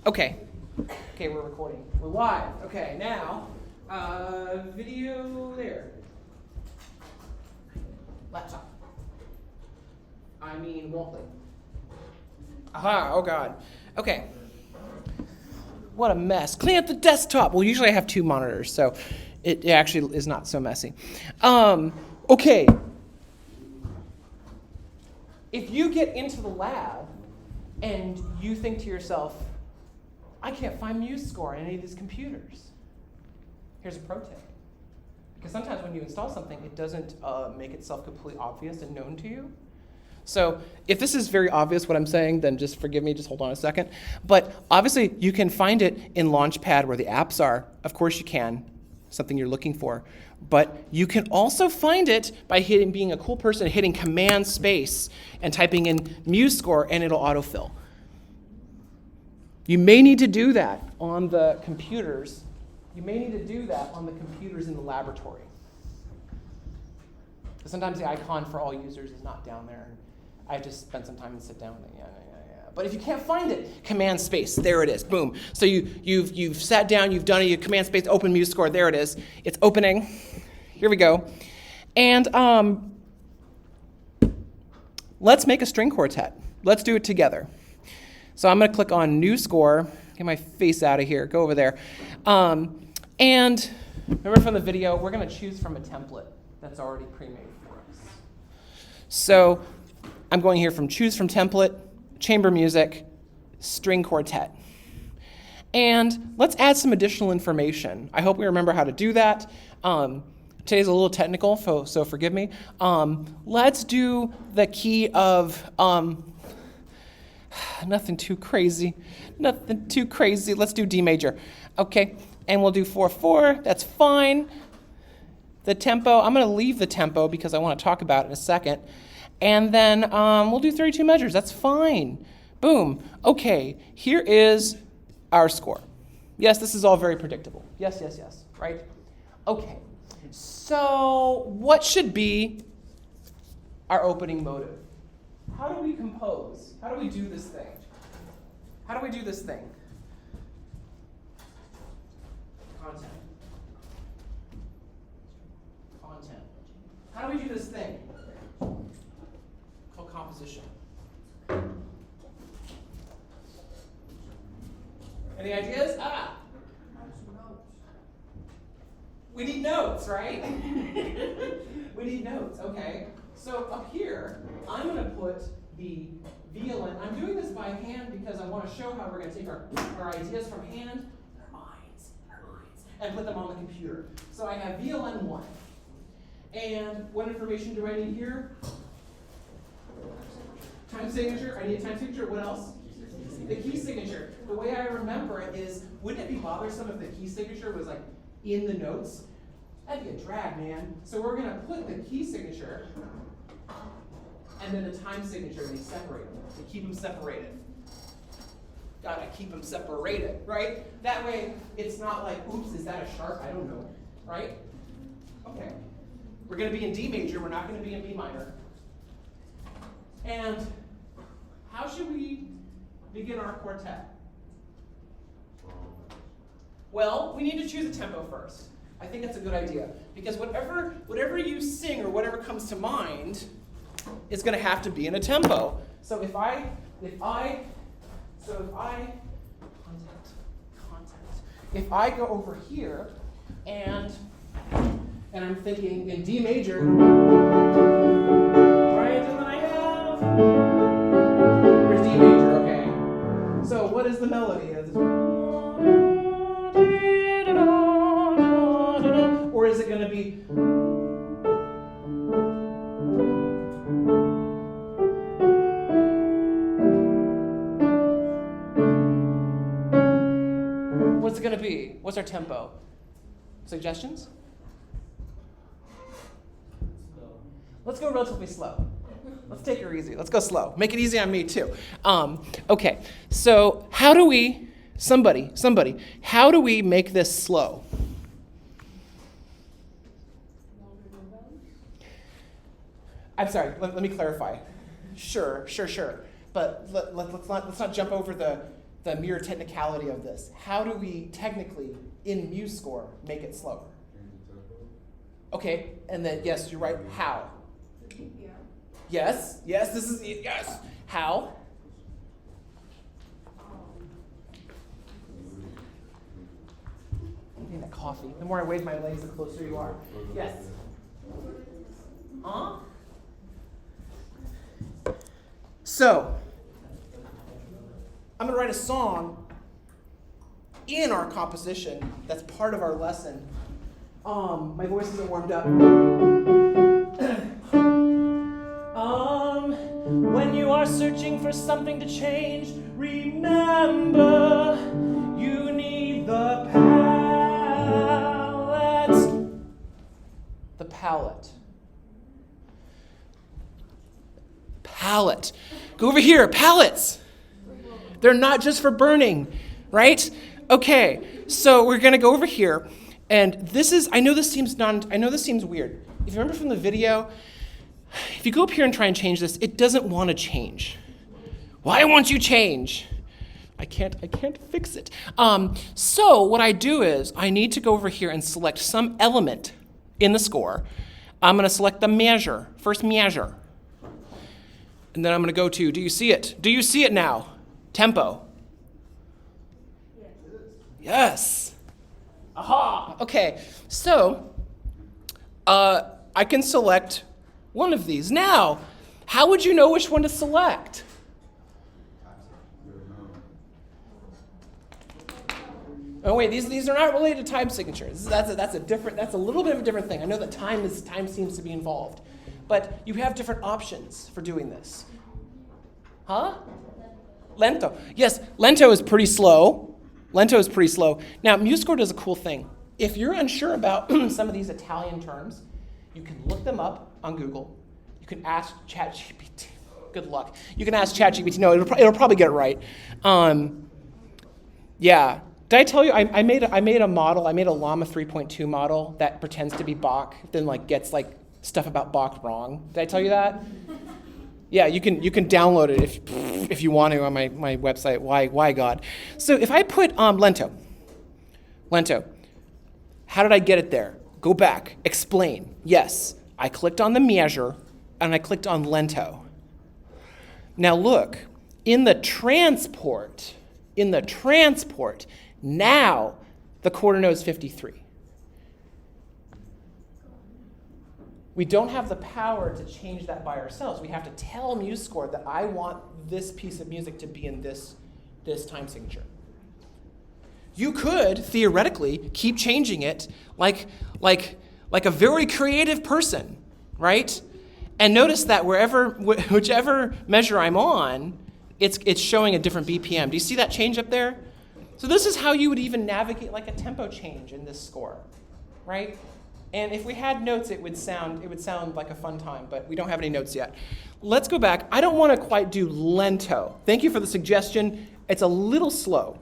Okay. Okay, we're recording. We're live. Okay, now, video there. Laptop. I mean, Waltley. Aha, oh God. Okay. What a mess. Clean up the desktop. Well, usually I have two monitors, so it actually is not so messy. Okay. If you get into the lab and you think to yourself, I can't find MUSI on any of these computers. Here's a pro tip. Because sometimes when you install something, it doesn't make itself completely obvious and known to you. So if this is very obvious what I'm saying, then just forgive me, just hold on a second. But obviously you can find it in Launchpad where the apps are. Of course you can, something you're looking for. But you can also find it by being a cool person, hitting Command Space and typing in MUSI and it'll autofill. You may need to do that on the computers. You may need to do that on the computers in the laboratory. Sometimes the icon for all users is not down there. I have to spend some time and sit down. Yeah. But if you can't find it, Command Space, there it is, boom. So you've sat down, you've done it, you Command Space, open MUSI, there it is. It's opening. Here we go. And let's make a string quartet. Let's do it together. So I'm going to click on New Score, get my face out of here, go over there. And remember from the video, we're going to choose from a template that's already pre-made for us. So I'm going here from Choose from Template, Chamber Music, String Quartet. And let's add some additional information. I hope we remember how to do that. Today's a little technical, so forgive me. Let's do the key of... nothing too crazy. Let's do D major. Okay, and we'll do 4/4. That's fine. The tempo, I'm going to leave the tempo because I want to talk about it in a second. And then we'll do 32 measures. That's fine. Boom. Okay, here is our score. Yes, this is all very predictable. Yes, right? Okay, so what should be our opening motive? How do we compose? How do we do this thing? Content. How do we do this thing? Called composition. Any ideas? We need notes, right? We need notes, okay. So up here, I'm going to put the violin. I'm doing this by hand because I want to show how we're going to take our ideas from hand, our minds, and put them on the computer. So I have violin 1. And what information do I need here? Time signature. I need a time signature. What else? The key signature. The way I remember it is, wouldn't it be bothersome if the key signature was like in the notes? That'd be a drag, man. So we're going to put the key signature and then the time signature, and they separate them. To keep them separated. Gotta keep them separated, right? That way, it's not like, oops, is that a sharp? I don't know, right? Okay. We're going to be in D major. We're not going to be in B minor. And how should we begin our quartet? Well, we need to choose a tempo first. I think that's a good idea. Because whatever you sing or whatever comes to mind is going to have to be in a tempo. So if I go over here and I'm thinking in D major, right, and then I have, where's D major, okay. So what is the melody? Or is it going to be, what's it going to be? What's our tempo? Suggestions? Let's go relatively slow. Let's take it easy. Let's go slow. Make it easy on me too. Okay, so how do we, somebody, how do we make this slow? I'm sorry, let me clarify. Sure. But let's not jump over the mere technicality of this. How do we technically, in MuScore, make it slower? Okay, and then, yes, you're right, how? Yes, yes. How? I need that coffee. The more I wave my legs, the closer you are. Yes. Huh? So, I'm going to write a song in our composition that's part of our lesson. My voice isn't warmed up. When you are searching for something to change, remember you need the palette. The palette. Palette. Go over here, palettes. They're not just for burning, right? Okay, so we're gonna go over here, and this is, I know this seems weird. If you remember from the video, if you go up here and try and change this, it doesn't want to change. Why won't you change? I can't fix it. So what I do is I need to go over here and select some element in the score. I'm going to select the measure, first measure. And then I'm going to go to, do you see it? Do you see it now? Tempo. Yes. Aha. Okay. So I can select one of these. Now, how would you know which one to select? Oh wait, these are not related to time signatures. That's a little bit of a different thing. I know that time seems to be involved, but you have different options for doing this. Huh? Lento. Yes, lento is pretty slow. Now, MuScore does a cool thing. If you're unsure about some of these Italian terms, you can look them up on Google. You can ask ChatGPT. Good luck. You can ask ChatGPT. No, it'll probably get it right. Yeah. Did I tell you I made a model? I made a Llama 3.2 model that pretends to be Bach, then gets stuff about Bach wrong. Did I tell you that? Yeah, you can download it if you want to on my website. Why God? So if I put lento. How did I get it there? Go back. Explain. Yes, I clicked on the measure and I clicked on lento. Now look, in the transport, now the quarter note is 53. We don't have the power to change that by ourselves. We have to tell MuScore that I want this piece of music to be in this time signature. You could, theoretically, keep changing it like a very creative person, right? And notice that whichever measure I'm on, it's showing a different BPM. Do you see that change up there? So this is how you would even navigate like a tempo change in this score, right? And if we had notes, it would sound like a fun time, but we don't have any notes yet. Let's go back. I don't want to quite do lento. Thank you for the suggestion. It's a little slow.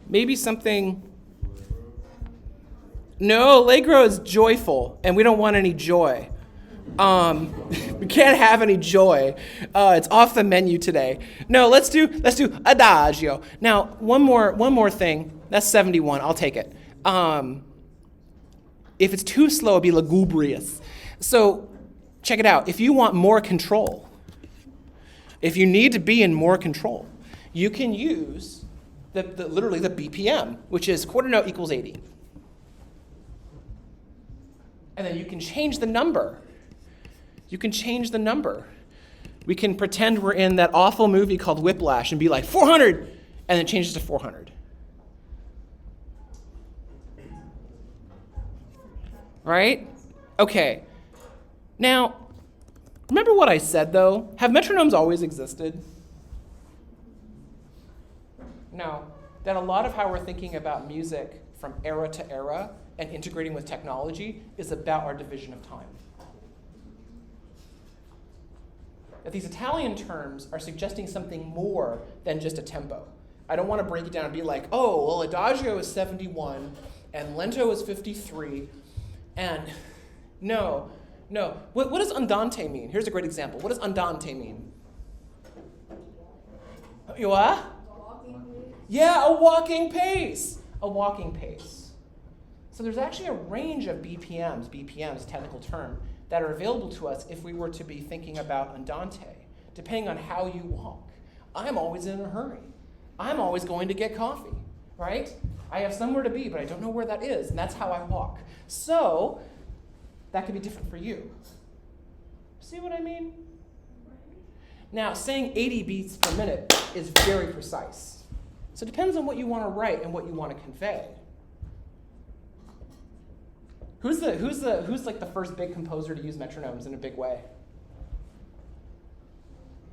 Maybe something. No, allegro is joyful, and we don't want any joy. We can't have any joy. It's off the menu today. No, let's do adagio. Now, one more thing. That's 71. I'll take it. If it's too slow, it'd be lugubrious. So check it out. If you want more control, if you need to be in more control, you can use literally the BPM, which is quarter note equals 80. And then you can change the number. We can pretend we're in that awful movie called Whiplash and be like 400, and then change it to 400. Right? Okay. Now, remember what I said, though? Have metronomes always existed? No. That a lot of how we're thinking about music from era to era and integrating with technology is about our division of time. That these Italian terms are suggesting something more than just a tempo. I don't want to break it down and be like, oh, well, adagio is 71 and lento is 53. And no. What does andante mean? Here's a great example. What does andante mean? You what? Yeah, a walking pace. A walking pace. So there's actually a range of BPMs, technical term, that are available to us if we were to be thinking about andante, depending on how you walk. I'm always in a hurry. I'm always going to get coffee, right? I have somewhere to be, but I don't know where that is, and that's how I walk. So that could be different for you. See what I mean? Now, saying 80 beats per minute is very precise. So it depends on what you want to write and what you want to convey. Who's like the first big composer to use metronomes in a big way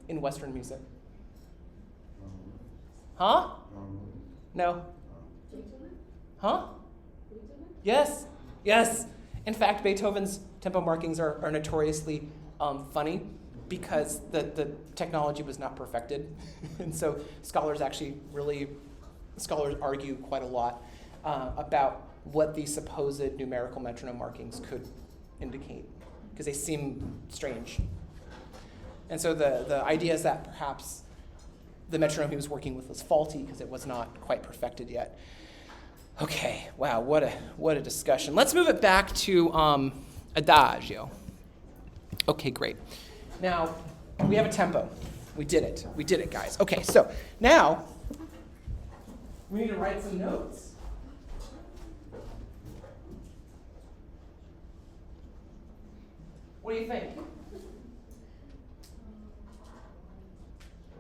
in Western music? Huh? No. Huh? Yes. Yes. In fact, Beethoven's tempo markings are notoriously funny because the technology was not perfected. And so scholars argue quite a lot about what the supposed numerical metronome markings could indicate, because they seem strange. And so the idea is that perhaps the metronome he was working with was faulty because it was not quite perfected yet. Okay, wow, what a discussion. Let's move it back to adagio. Okay, great. Now, we have a tempo. We did it, guys. Okay, so now we need to write some notes. What do you think?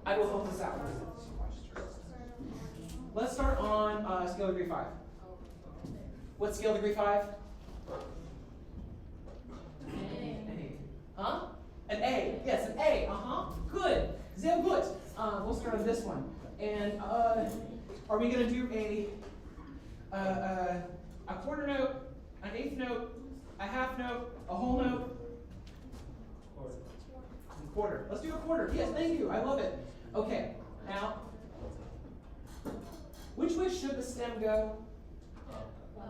I will help us out. Let's start on scale degree 5. What's scale degree 5? Huh? An A. Yes, an A. Good. Sehr gut. We'll start on this one. And are we going to do a quarter note, an eighth note, a half note, a whole note? Quarter. Let's do a quarter. Yes, thank you. I love it. Okay. Now, which way should the stem go?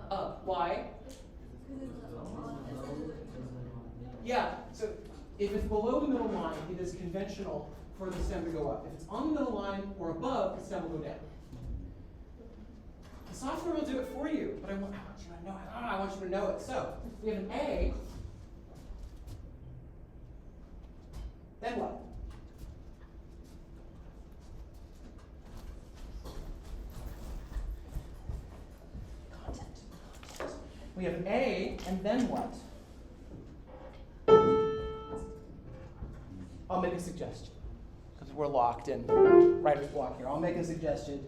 Up. Why? Yeah. So if it's below the middle line, it is conventional for the stem to go up. If it's on the middle line or above, the stem will go down. The software will do it for you, but I want you to know it. I want you to know it. So we have an A. Then what? Content. We have an A, and then what? I'll make a suggestion, because we're locked in writer's block here. I'll make a suggestion.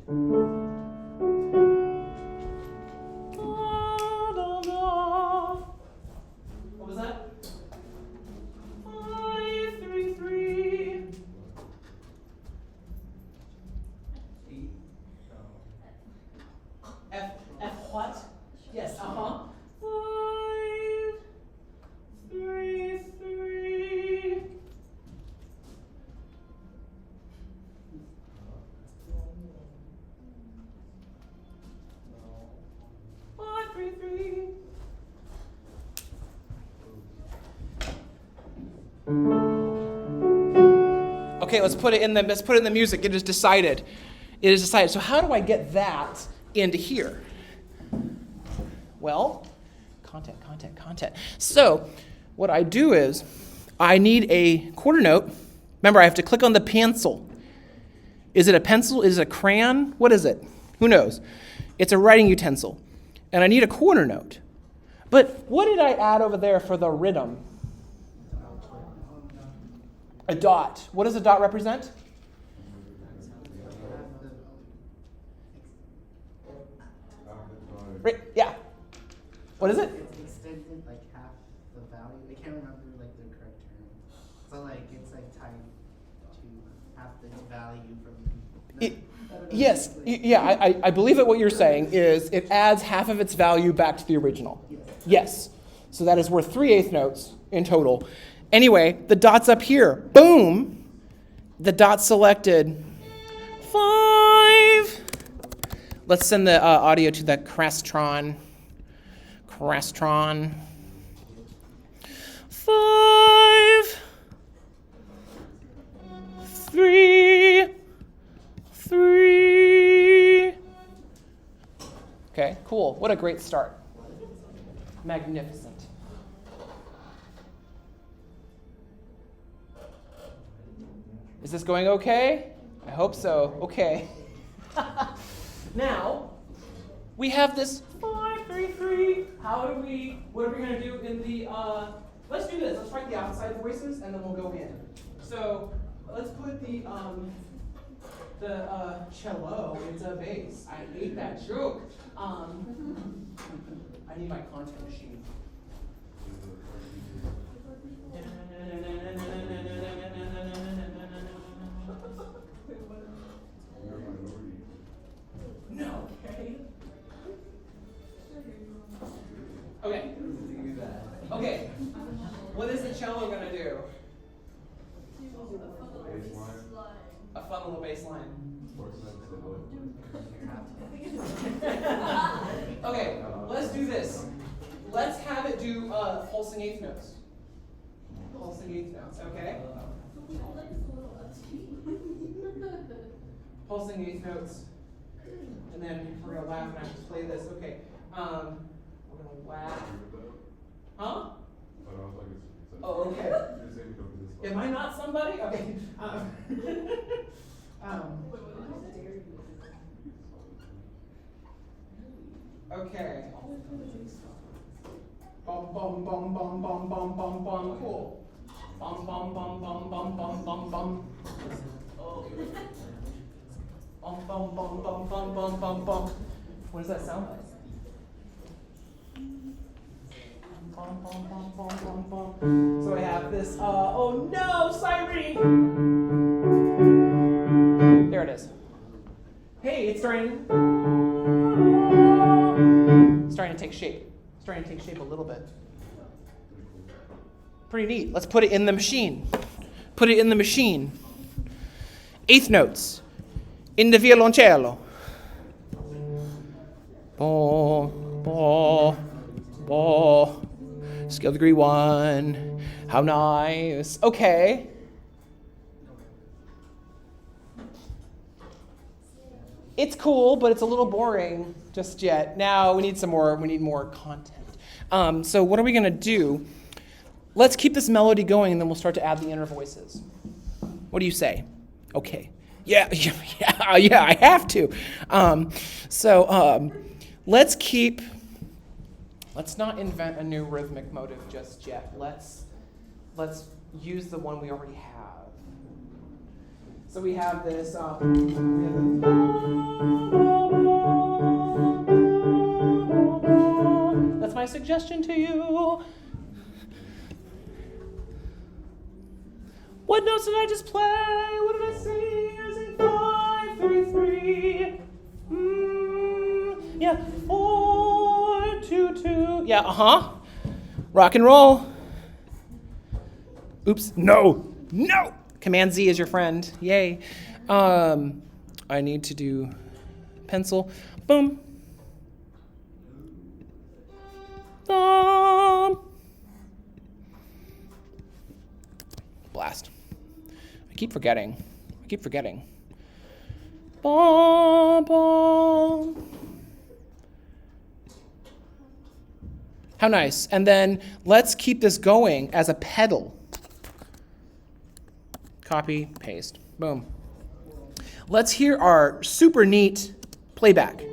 What was that? 5, 3, 3. F what? Yes, 5, 3, 3. Okay, let's put it in the music. It is decided. So how do I get that into here? Well, content. So what I do is I need a quarter note. Remember, I have to click on the pencil. Is it a pencil? Is it a crayon? What is it? Who knows? It's a writing utensil. And I need a quarter note. But what did I add over there for the rhythm? A dot. What does a dot represent? Yeah. What is it? It's extended like half the value. I can't remember like the correct term. So like it's like tied to half the value from. Yes. Yeah. I believe that what you're saying is it adds half of its value back to the original. Yes. So that is worth 3/8 notes in total. Anyway, the dot's up here. Boom. The dot selected. 5. Let's send the audio to the Crestron. 5, 3, Okay, cool. What a great start. Magnificent. Is this going okay? I hope so. Okay. Now, we have this 5, 3, 3. What are we going to do in the, let's do this. Let's write the outside voices, and then we'll go in. So let's put the cello into bass. I hate that joke. I need my content machine. No. Okay. Okay. What is the cello gonna do? A fun little bass line. Okay, let's do this. Let's have it do pulsing eighth notes. Pulsing eighth notes, okay? Pulsing eighth notes. And then we're gonna laugh and I have to play this. Okay. We're gonna laugh. Huh? Oh, okay. Am I not somebody? Okay. Okay. Bum bum bum bum bum bum bum bum. Cool. Bum bum bum bum bum bum bum bum. Bum bum bum bum bum bum bum bum. What does that sound like? Bum bum bum bum bum bum. So I have this. Oh no, siren! There it is. Hey, it's starting to take shape. Starting to take shape a little bit. Pretty neat. Let's put it in the machine. Put it in the machine. Eighth notes. In the violoncello. Bo, bo, bo. Scale degree 1. How nice. Okay. It's cool, but it's a little boring just yet. Now we need some more. We need more content. So what are we gonna do? Let's keep this melody going, and then we'll start to add the inner voices. What do you say? Okay. Yeah, I have to. Let's not invent a new rhythmic motive just yet. Let's use the one we already have. So we have this. That's my suggestion to you. What notes did I just play? What did I sing? I sang 5, 3, 3. Yeah, 4, 2, 2. Yeah, Rock and roll. Oops, no. Command Z is your friend. Yay. I need to do pencil. Boom. Thumb. Blast. I keep forgetting. Bom, bom. How nice. And then let's keep this going as a pedal. Copy, paste, boom. Let's hear our super neat playback.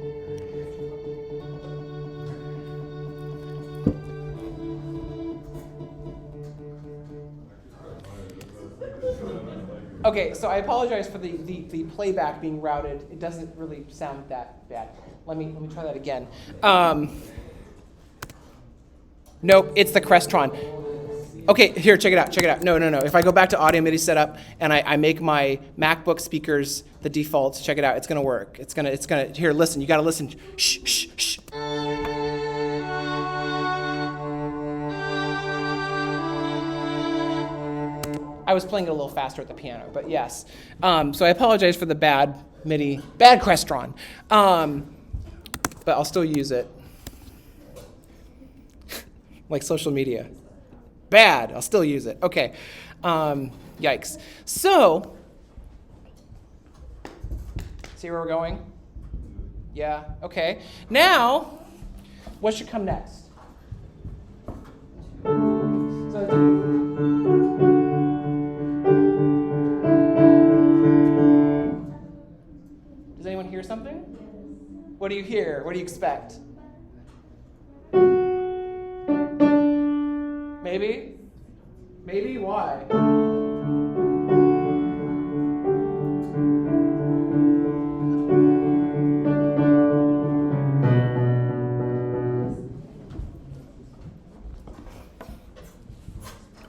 Okay, so I apologize for the playback being routed. It doesn't really sound that bad. Let me try that again. Nope, it's the Crestron. Okay, here, check it out. No. If I go back to audio MIDI setup and I make my MacBook speakers the defaults, check it out. It's gonna work. It's gonna. Here, listen. You gotta listen. Shh. I was playing it a little faster at the piano, but yes. So I apologize for the bad Crestron. But I'll still use it. Like social media. Bad, I'll still use it. Okay, yikes. So, see where we're going? Yeah, okay. Now, what should come next? Does anyone hear something? What do you hear? What do you expect? Maybe? Maybe? Why?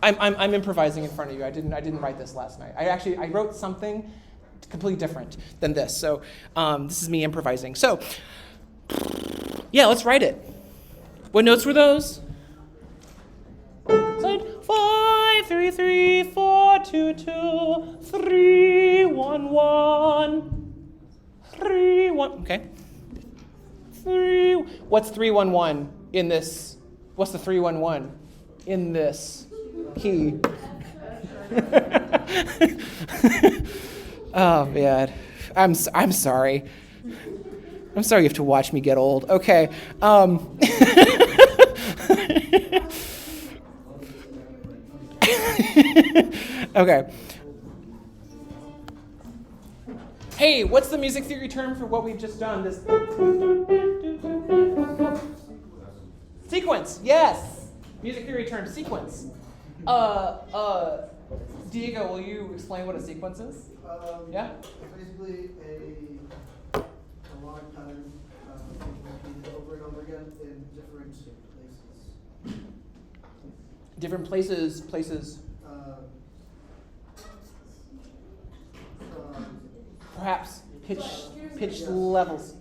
I'm improvising in front of you. I didn't write this last night. I wrote something completely different than this. So this is me improvising. So yeah, let's write it. What notes were those? Slide 5 3 3 4 2 2 3 1 1 3 1. Okay. 3. What's 3 1 1 in this? What's the 3 1 1 in this key? Oh man, I'm sorry. I'm sorry you have to watch me get old. Okay. Okay. Hey, what's the music theory term for what we've just done? This sequence. Yes. Music theory term sequence. Diego, will you explain what a sequence is? Yeah? Basically a harmonic pattern repeated over and over again in different places. Different places. Perhaps pitch levels.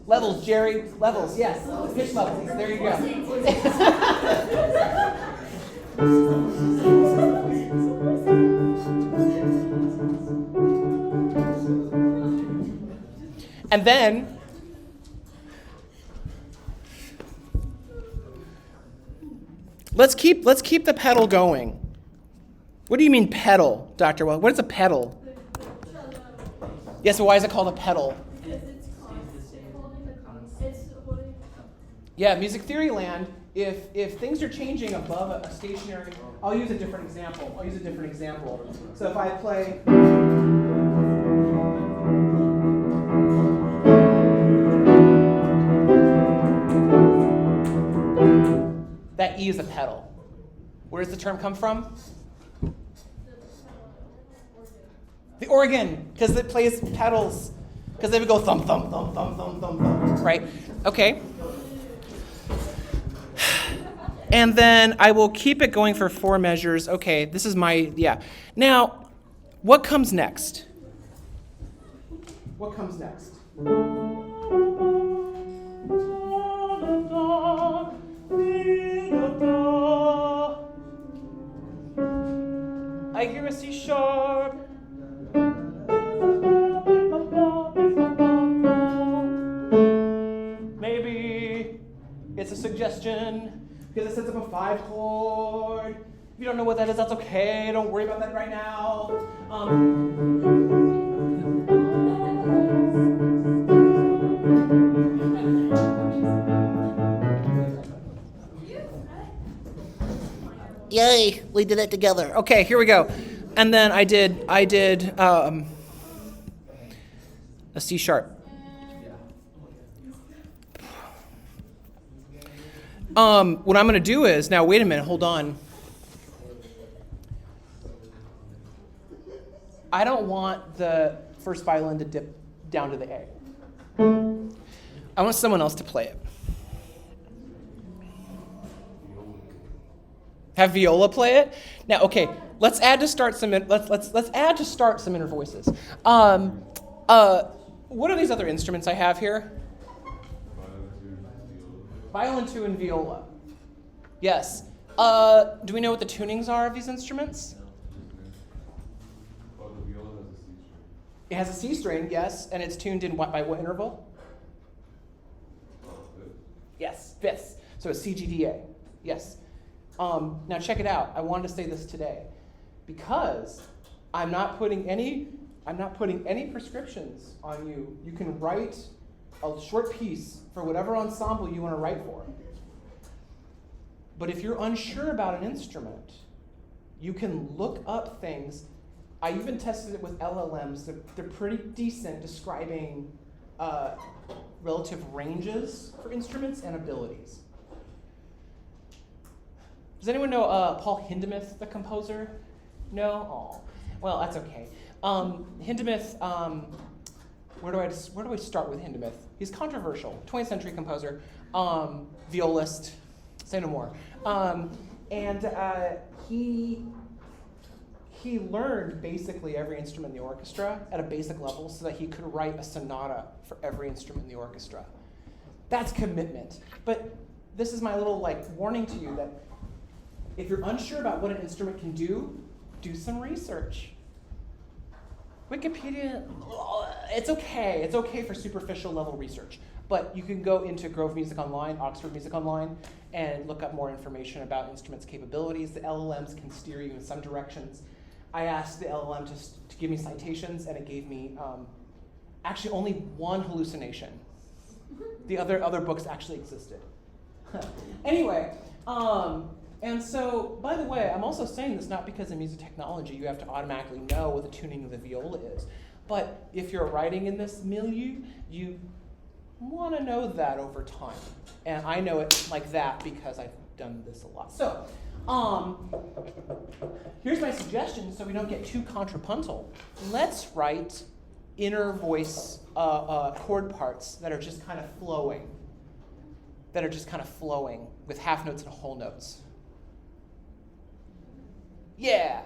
Levels, Jerry. Levels, yes. Pitch levels. There you go. And then let's keep the pedal going. What do you mean pedal, Dr. Well? What is a pedal? Yes, but why is it called a pedal? Yeah, music theory land, if things are changing above a stationary, I'll use a different example. So if I play that E is a pedal. Where does the term come from? The organ, because it plays pedals. Because they would go thump, thump, thump, thump, thump, thump, thump. Right? Okay. And then I will keep it going for 4 measures. Okay, this is my, yeah. Now, what comes next? What comes next? I hear a C sharp. Maybe it's a suggestion because it sets up a 5 chord. If you don't know what that is, that's okay. Don't worry about that right now. Yay, we did it together. Okay, here we go. And then I did a C sharp. What I'm going to do is, now wait a minute, hold on. I don't want the first violin to dip down to the A. I want someone else to play it. Have viola play it? Now, okay, let's add to start some some inner voices. What are these other instruments I have here? Violin 2 and viola. Yes. Do we know what the tunings are of these instruments? The viola has a C string. It has a C string, yes, and it's tuned in by what interval? Fifth. Yes, fifths. So it's C, G, D, A. Yes. Now check it out. I wanted to say this today because I'm not putting any prescriptions on you. You can write a short piece for whatever ensemble you want to write for. But if you're unsure about an instrument, you can look up things. I even tested it with LLMs. They're pretty decent describing relative ranges for instruments and abilities. Does anyone know Paul Hindemith, the composer? No? Oh, well, that's okay. Hindemith, where do I start with Hindemith? He's controversial, 20th century composer, violist, say no more. And he learned basically every instrument in the orchestra at a basic level so that he could write a sonata for every instrument in the orchestra. That's commitment. But this is my little warning to you that if you're unsure about what an instrument can do some research. Wikipedia, it's okay. It's okay for superficial level research. But you can go into Grove Music Online, Oxford Music Online, and look up more information about instruments' capabilities. The LLMs can steer you in some directions. I asked the LLM to give me citations, and it gave me actually only one hallucination. The other books actually existed. Anyway, and so, by the way, I'm also saying this not because in music technology you have to automatically know what the tuning of the viola is. But if you're writing in this milieu, you want to know that over time. And I know it like that because I've done this a lot. So, here's my suggestion so we don't get too contrapuntal. Let's write inner voice chord parts that are just kind of flowing. With half notes and whole notes. Yeah.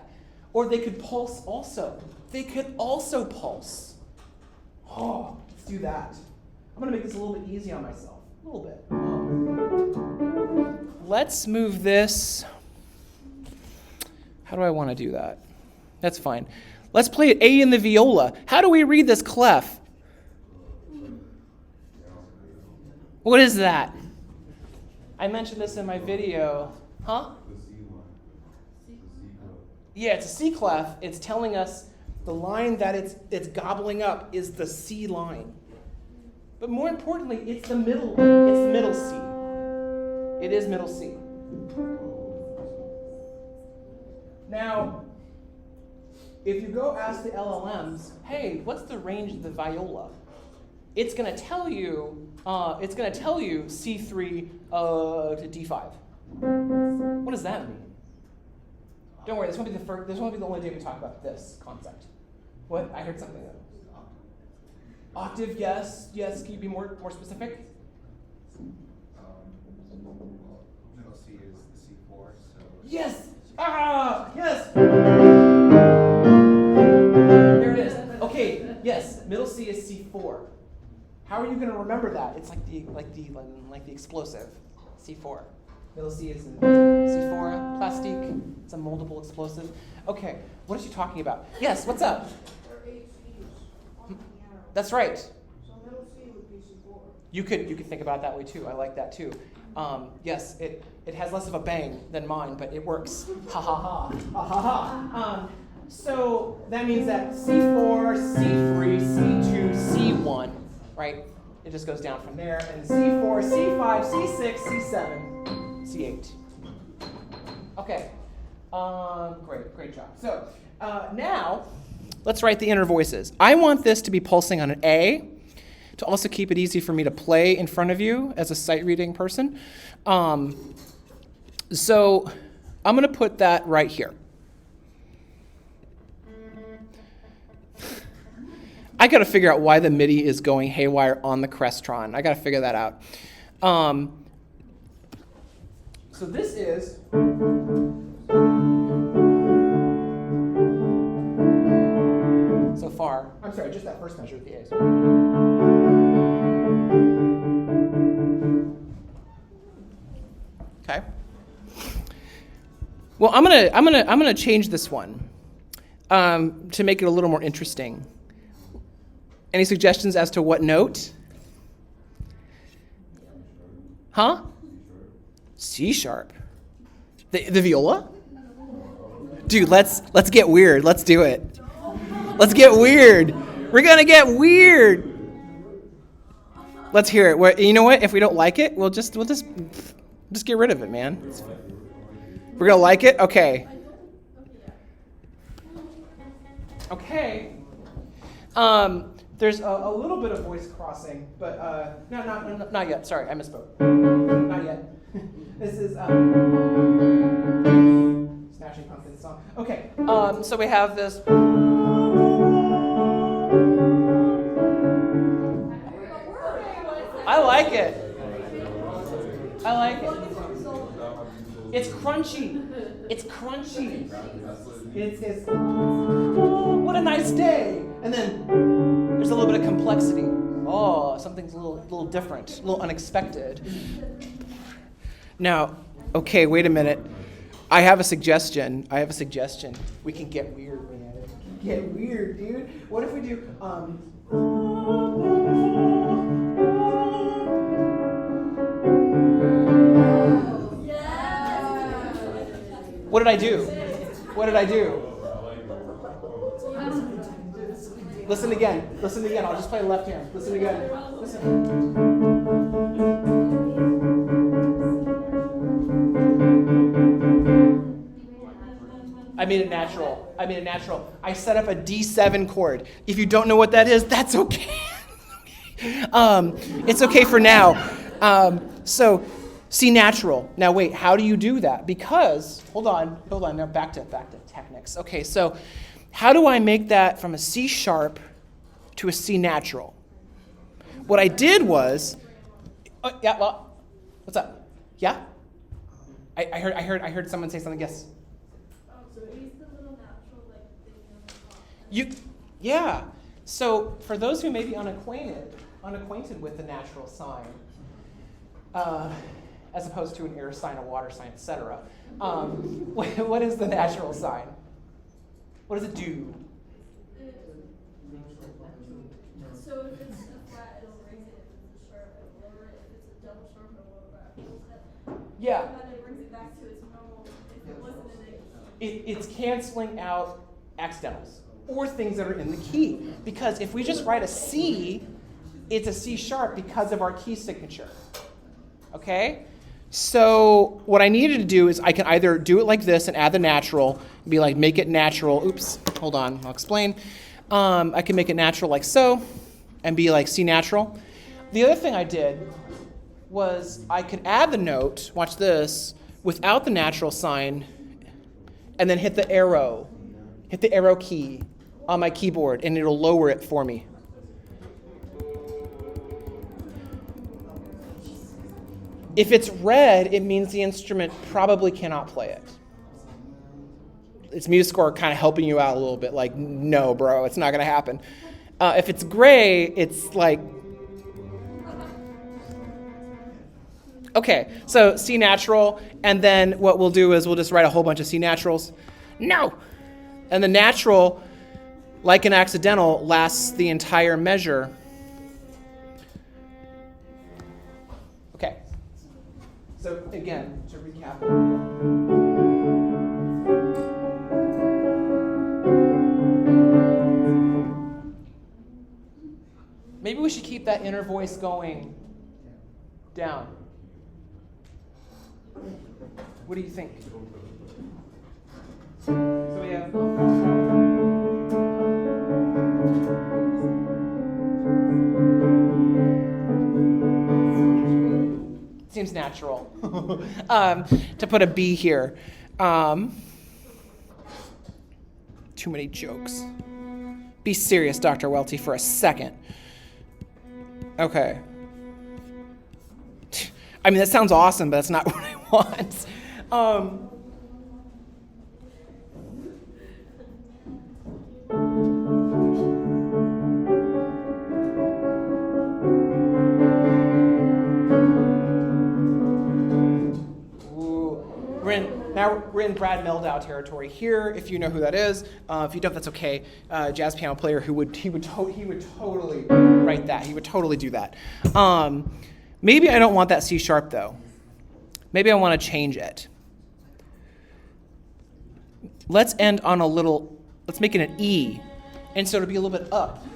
Or they could pulse also. They could also pulse. Oh, let's do that. I'm going to make this a little bit easy on myself. A little bit. Let's move this. How do I want to do that? That's fine. Let's play it A in the viola. How do we read this clef? What is that? I mentioned this in my video. Huh? Yeah, it's a C clef. It's telling us the line that it's gobbling up is the C line. But more importantly, it's the middle. It's the middle C. It is middle C. Now, if you go ask the LLMs, hey, what's the range of the viola? It's going to tell you. C3 to D5. What does that mean? Don't worry, this won't be the only day we talk about this concept. What? I heard something. Octave, yes. Yes, can you be more specific? Middle C is the C4, so... Yes! Yes! There it is. Okay, yes, middle C is C4. How are you going to remember that? It's like the explosive, C4. Middle C is in C4, plastique. It's a moldable explosive. Okay, what is she talking about? Yes, what's up? There are 8 C's on the piano. That's right. So middle C would be C4. You could think about it that way too. I like that too. Yes, it has less of a bang than mine, but it works. Ha ha ha. Ha ha ha. So that means that C4, C3, C2, C1, right? It just goes down from there. And C4, C5, C6, C7, C8. Okay. Great job. So now, let's write the inner voices. I want this to be pulsing on an A, to also keep it easy for me to play in front of you as a sight reading person. So I'm going to put that right here. I got to figure out why the MIDI is going haywire on the Crestron. I got to figure that out. So this is... So far, I'm sorry, just that first measure of the A's. Okay. Well, I'm gonna change this one to make it a little more interesting. Any suggestions as to what note? Huh? C sharp. The viola? Dude, let's get weird. Let's do it. Let's get weird. We're gonna get weird. Let's hear it. You know what? If we don't like it, we'll just get rid of it, man. We're gonna like it? Okay. Okay. There's a little bit of voice crossing, but no, not yet. Sorry, I misspoke. Not yet. This is Smashing Pumpkins song. Okay. So we have this. I like it. I like it. It's crunchy. It's crunchy. It's what a nice day. And then there's a little bit of complexity. Oh, something's a little different, a little unexpected. Now, okay, wait a minute. I have a suggestion. We can get weird, man. Get weird, dude. What if we do What did I do? Listen again. I'll just play left hand. Listen again. Listen. I made it natural. I set up a D7 chord. If you don't know what that is, that's okay. It's okay for now. So C natural. Now wait, how do you do that? Because, hold on. Now back to techniques. Okay, so how do I make that from a C sharp to a C natural? What I did was, what's up? Yeah? I heard someone say something. Yes. So is the little natural like thing? Yeah. So for those who may be unacquainted with the natural sign, as opposed to an air sign, a water sign, etc. What is the natural sign? What does it do? So if it's a flat, it'll raise it. If it's a sharp, it'll lower it. If it's a double sharp, it'll lower it. Yeah. And then it brings it back to its normal. If it wasn't in It's canceling out accidentals or things that are in the key. Because if we just write a C, it's a C sharp because of our key signature. Okay? So what I needed to do is I can either do it like this and add the natural, be like make it natural. Oops, hold on, I'll explain. I can make it natural like so and be like C natural. The other thing I did was I could add the note, watch this, without the natural sign and then hit the arrow key on my keyboard and it'll lower it for me. If it's red, it means the instrument probably cannot play it. It's MuseScore kind of helping you out a little bit, like, no, bro, it's not going to happen. If it's gray, it's like, okay, so C natural, and then what we'll do is we'll just write a whole bunch of C naturals. No! And the natural, like an accidental, lasts the entire measure. Okay. So again, to recap. Maybe we should keep that inner voice going down. What do you think? So we have. Seems natural to put a B here. Too many jokes. Be serious, Dr. Welty, for a second. Okay. I mean, that sounds awesome, but that's not what I want. We're in Brad Meldau territory here. If you know who that is, if you don't, that's okay. Jazz piano player who would totally write that. He would totally do that. Maybe I don't want that C sharp though. Maybe I want to change it. Let's end on let's make it an E, and so it'll be a little bit up.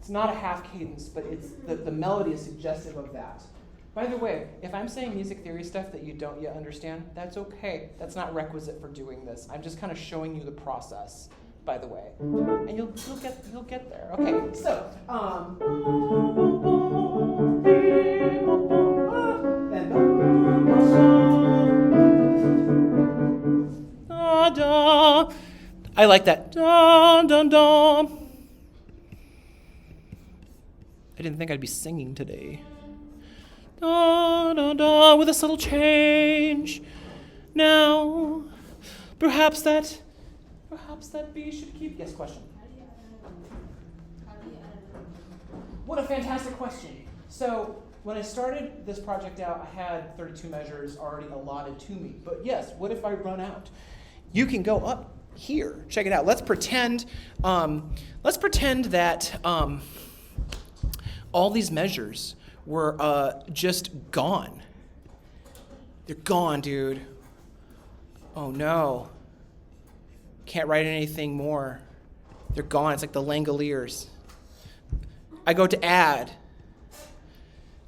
It's not a half cadence, but it's the melody is suggestive of that. By the way, if I'm saying music theory stuff that you don't yet understand, that's okay. That's not requisite for doing this. I'm just kind of showing you the process, by the way, and you'll get there. Okay, so then da da. I like that da da da. I didn't think I'd be singing today. Da, da, da, with a subtle change. Now, perhaps that B should keep. Yes, question. What a fantastic question. So, when I started this project out, I had 32 measures already allotted to me. But yes, what if I run out? You can go up here. Check it out. Let's pretend that all these measures were just gone. They're gone, dude. Oh no. Can't write anything more. They're gone. It's like the Langoliers. I go to add,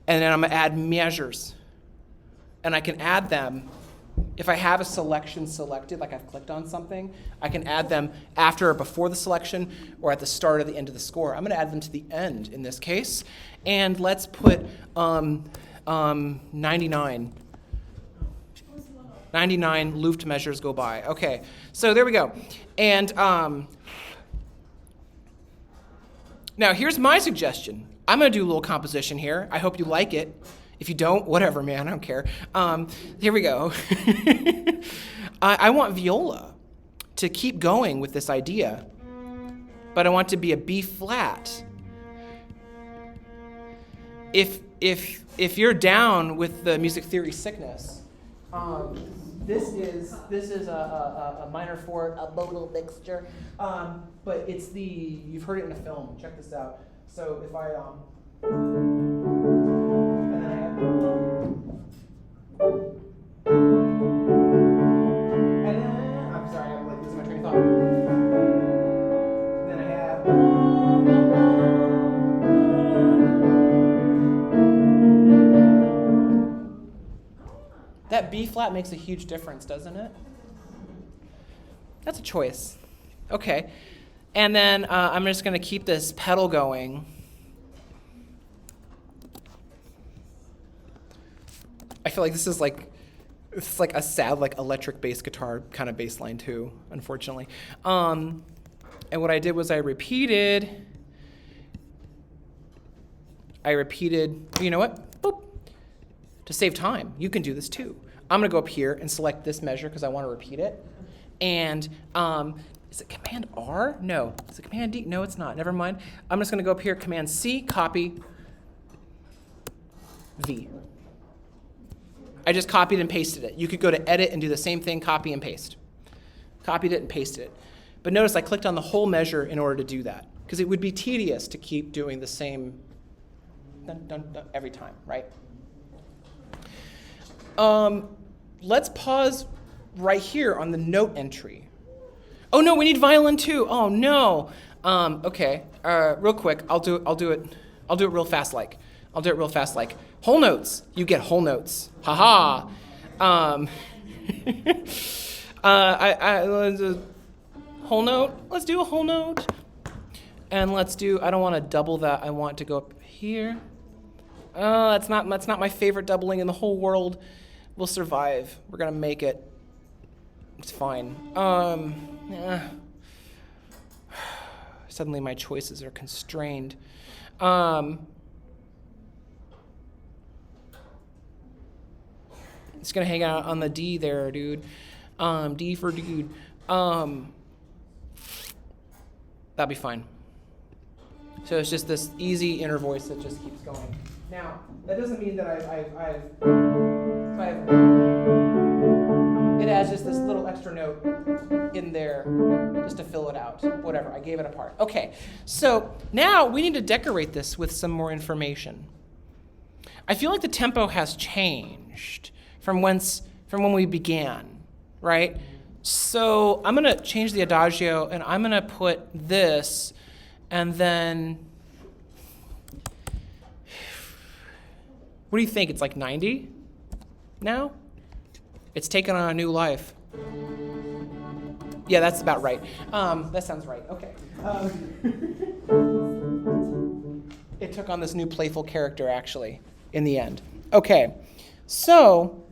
and then I'm gonna add measures. And I can add them. If I have a selection selected, like I've clicked on something, I can add them after or before the selection or at the start or the end of the score. I'm going to add them to the end in this case. And let's put 99. 99 looped measures go by. Okay, so there we go. And now here's my suggestion. I'm going to do a little composition here. I hope you like it. If you don't, whatever, man, I don't care. Here we go. I want viola to keep going with this idea, but I want it to be a B flat. If you're down with the music theory sickness, this is a minor fourth, a modal mixture, but it's you've heard it in a film. Check this out. So if I I'm sorry, I'm like losing my train of thought. Then I have that B flat makes a huge difference, doesn't it? That's a choice. Okay, and then I'm just going to keep this pedal going. I feel like this is like a sad like electric bass guitar kind of bass line too, unfortunately. And what I did was I repeated, you know what? Boop. To save time, you can do this too. I'm gonna go up here and select this measure because I want to repeat it. And is it Command R? No. Is it Command D? No, it's not. Never mind. I'm just gonna go up here, Command C, copy, V. I just copied and pasted it. You could go to edit and do the same thing, copy and paste. Copied it and pasted it. But notice I clicked on the whole measure in order to do that, because it would be tedious to keep doing the same dun, dun, dun, every time, right? Let's pause right here on the note entry. Oh no, we need violin too. Oh no. Okay. Real quick, I'll do it real fast like. Whole notes. You get whole notes. Haha. Whole note. Let's do a whole note. And let's do, I don't want to double that. I want to go up here. That's not my favorite doubling in the whole world. We'll survive. We're going to make it. It's fine. Suddenly my choices are constrained. It's gonna hang out on the D there, dude. D for dude. That'll be fine. So it's just this easy inner voice that just keeps going. Now, that doesn't mean that it adds just this little extra note in there just to fill it out. Whatever, I gave it a part. Okay, so now we need to decorate this with some more information. I feel like the tempo has changed from when we began, right? So I'm gonna change the adagio and I'm gonna put this and then What do you think? It's like 90 now? It's taken on a new life. Yeah, that's about right. That sounds right. Okay. It took on this new playful character, actually, in the end. Okay. So,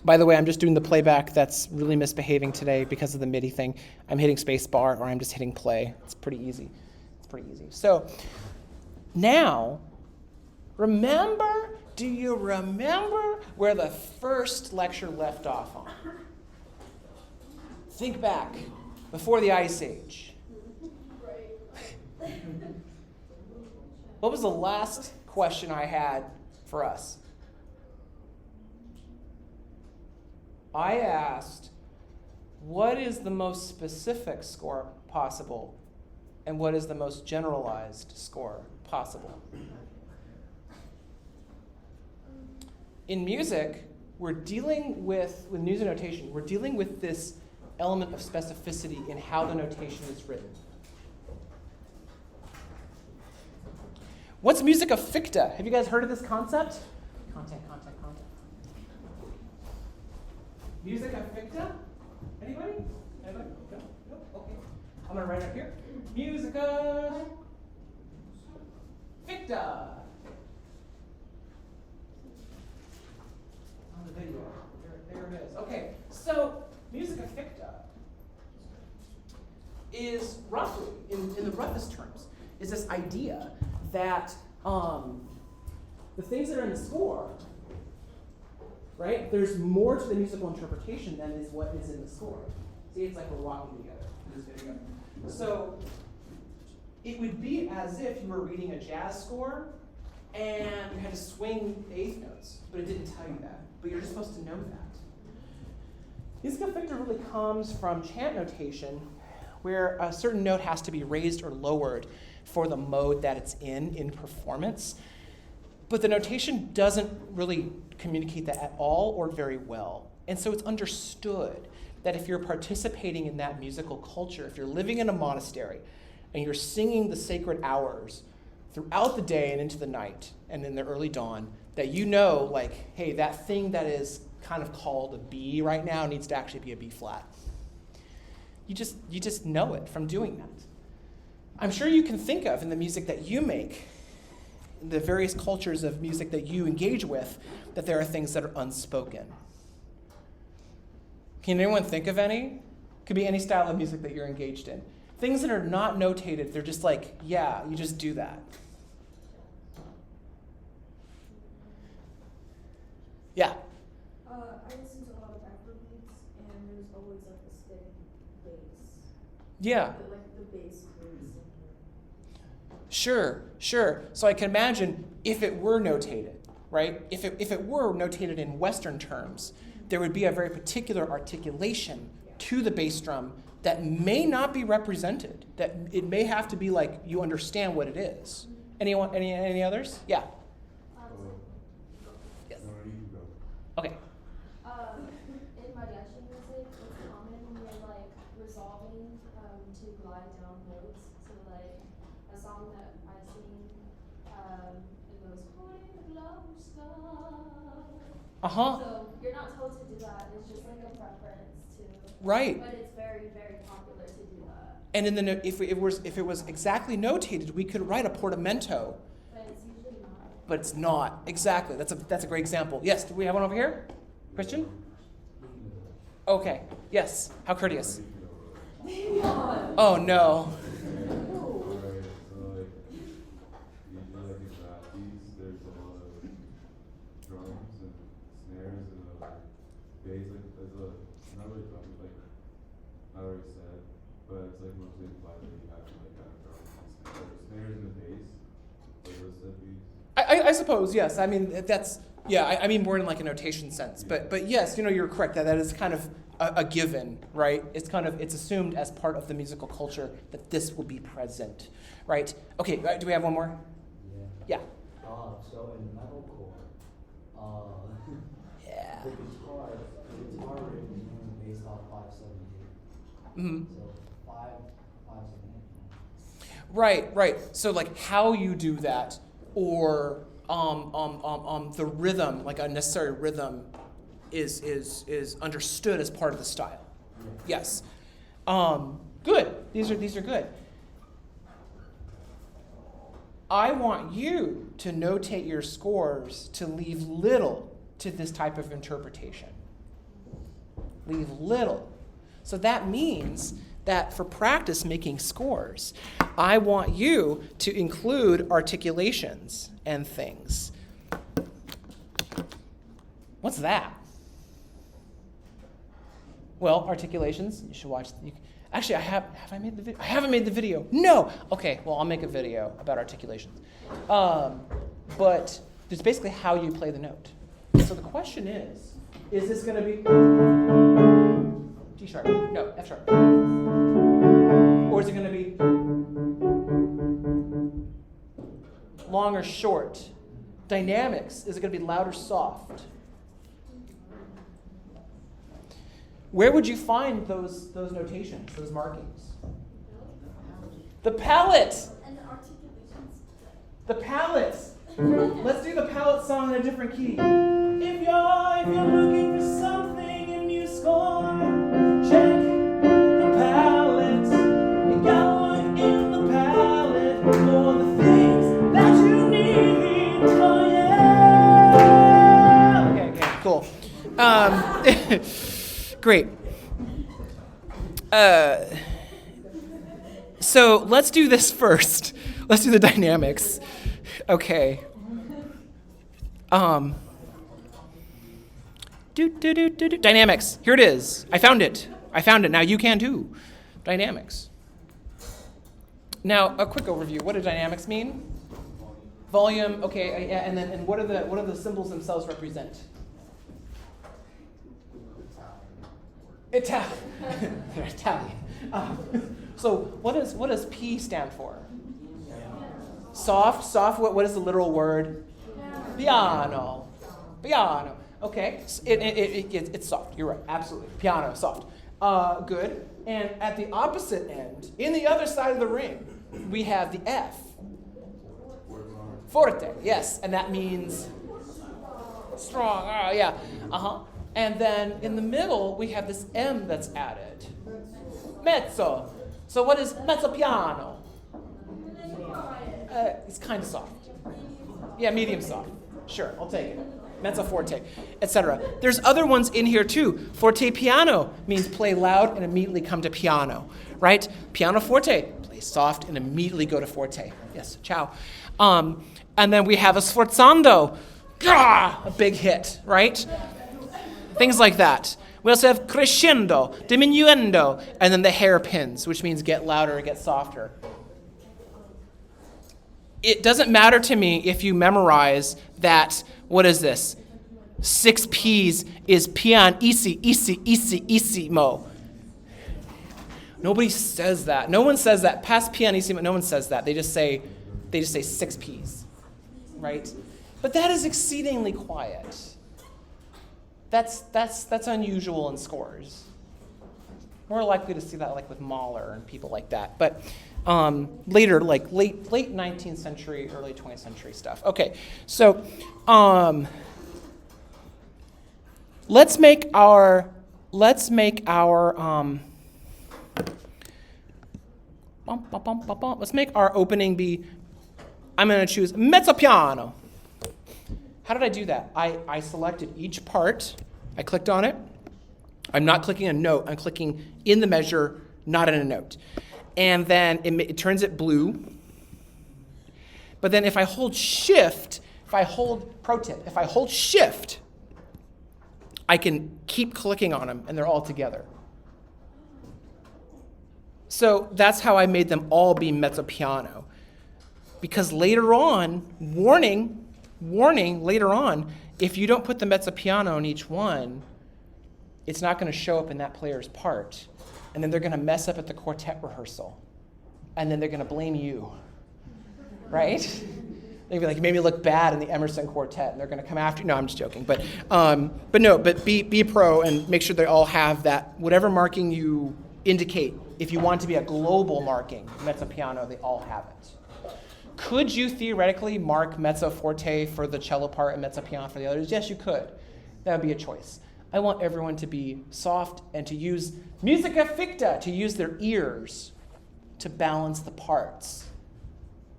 by the way, I'm just doing the playback that's really misbehaving today because of the MIDI thing. I'm hitting spacebar or I'm just hitting play. It's pretty easy. So, now, do you remember where the first lecture left off on? Think back, before the Ice Age. Right. What was the last question I had for us? I asked, what is the most specific score possible? And what is the most generalized score possible? In music, we're dealing with music notation, we're dealing with this element of specificity in how the notation is written. What's musica ficta? Have you guys heard of this concept? Content. Musica ficta? Anybody? No? Okay. I'm going to write up here. Musica ficta. On the video. There it is. Okay, so musica ficta is roughly, in the roughest terms, is this idea that the things that are in the score, right, there's more to the musical interpretation than is what is in the score. See, it's like we're walking together in this video. So it would be as if you were reading a jazz score and you had to swing the eighth notes, but it didn't tell you that. But you're just supposed to know that. Musica ficta really comes from chant notation, where a certain note has to be raised or lowered for the mode that it's in performance. But the notation doesn't really communicate that at all or very well. And so it's understood that if you're participating in that musical culture, if you're living in a monastery and you're singing the sacred hours throughout the day and into the night and in the early dawn, that you know, like, hey, that thing that is kind of called a B right now needs to actually be a B flat. You just know it from doing that. I'm sure you can think of in the music that you make, the various cultures of music that you engage with, that there are things that are unspoken. Can anyone think of any? Could be any style of music that you're engaged in. Things that are not notated, they're just like, yeah, you just do that. Yeah. I listen to a lot of Afro beats, and there's always like a steady bass. Yeah. Like the bass groove. Sure. So I can imagine if it were notated, right? If it were notated in Western terms, there would be a very particular articulation to the bass drum that may not be represented. That it may have to be like you understand what it is. Anyone? Any others? Yeah. Yes. Okay. In mariachi music, it's common when you're like resolving to glide down notes. So like a song that I sing, it goes "Holding the love star." So you're not told to do that. It's just like a preference to. Right. But it's very, very popular to do that. And in the if it was exactly notated, we could write a portamento. But it's usually not. But it's not. Exactly. That's a great example. Yes, do we have one over here? Christian? Okay. Yes. How courteous. Oh no. I suppose, yes. I mean, that's, yeah, I mean more in like a notation sense. But yes, you're correct. That is kind of a given, right? It's assumed as part of the musical culture that this will be present, right? Okay, do we have one more? Yeah. So in metalcore, Yeah. the guitar rate is mainly based off 578. Mm-hmm. So 578. Right. So like how you do that, or the rhythm, like a necessary rhythm, is understood as part of the style. Yes. Good. These are good. I want you to notate your scores to leave little to this type of interpretation. Leave little. So that means that for practice making scores, I want you to include articulations and things. What's that? Well, articulations, you should watch. Actually, have I made the video? I haven't made the video. No. Okay, well, I'll make a video about articulations. But it's basically how you play the note. So the question is this going to be G sharp? No, F sharp. Or is it going to be long or short? Dynamics, is it going to be loud or soft? Where would you find those notations, those markings? The palette. And the articulations. The palette. Let's do the palette song in a different key. If you're looking for something and you score, check the palette. You gotta look in the palette for the things that you need. Oh yeah. Okay, cool. Great. So let's do this first. Let's do the dynamics. Okay. Dynamics. Here it is. I found it. Now you can too. Dynamics. Now a quick overview. What do dynamics mean? Volume. Okay. Yeah. And what do the symbols themselves represent? Italian. They're Italian. So what does P stand for? Soft. What is the literal word? Piano. Okay. It's soft. You're right. Absolutely. Piano. Soft. Good. And at the opposite end, in the other side of the ring, we have the F. Forte. Yes. And that means strong. Oh yeah. And then in the middle, we have this M that's added. Mezzo. So what is mezzo piano? It's kind of soft. Yeah, medium soft. Sure, I'll take it. Mezzo forte, etc. There's other ones in here too. Forte piano means play loud and immediately come to piano, right? Piano forte, play soft and immediately go to forte. Yes, ciao. And then we have a sforzando, a big hit, right? Things like that. We also have crescendo, diminuendo, and then the hairpins, which means get louder or get softer. It doesn't matter to me if you memorize that, what is this? 6 P's is pianissimo. Nobody says that. No one says that. Past pianissimo, no one says that. They just say 6 P's, right? But that is exceedingly quiet. That's unusual in scores. More likely to see that like with Mahler and people like that. But later, like late 19th century, early 20th century stuff. Okay, so let's make our opening be. I'm going to choose mezzo piano. How did I do that? I selected each part. I clicked on it. I'm not clicking a note. I'm clicking in the measure, not in a note. And then it turns it blue. But then if I hold shift, pro tip, if I hold shift, I can keep clicking on them and they're all together. So that's how I made them all be mezzo piano. Because later on, warning, later on, if you don't put the mezzo piano in each one, it's not going to show up in that player's part. And then they're going to mess up at the quartet rehearsal. And then they're going to blame you. Right? They'll be like, you made me look bad in the Emerson quartet, and they're going to come after you. No, I'm just joking. But be pro and make sure they all have that, whatever marking you indicate. If you want to be a global marking, mezzo piano, they all have it. Could you theoretically mark mezzo forte for the cello part and mezzo piano for the others? Yes, you could. That would be a choice. I want everyone to be soft and to use musica ficta, to use their ears to balance the parts,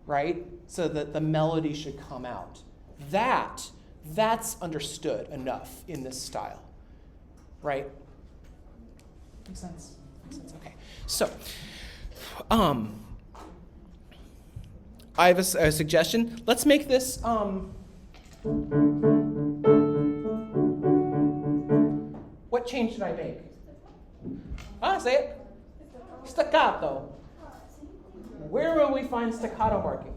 right? So that the melody should come out. That's understood enough in this style, right? Makes sense? Makes sense, okay. So, I have a suggestion. Let's make this, what change should I make? Say it. Staccato. Where will we find staccato markings?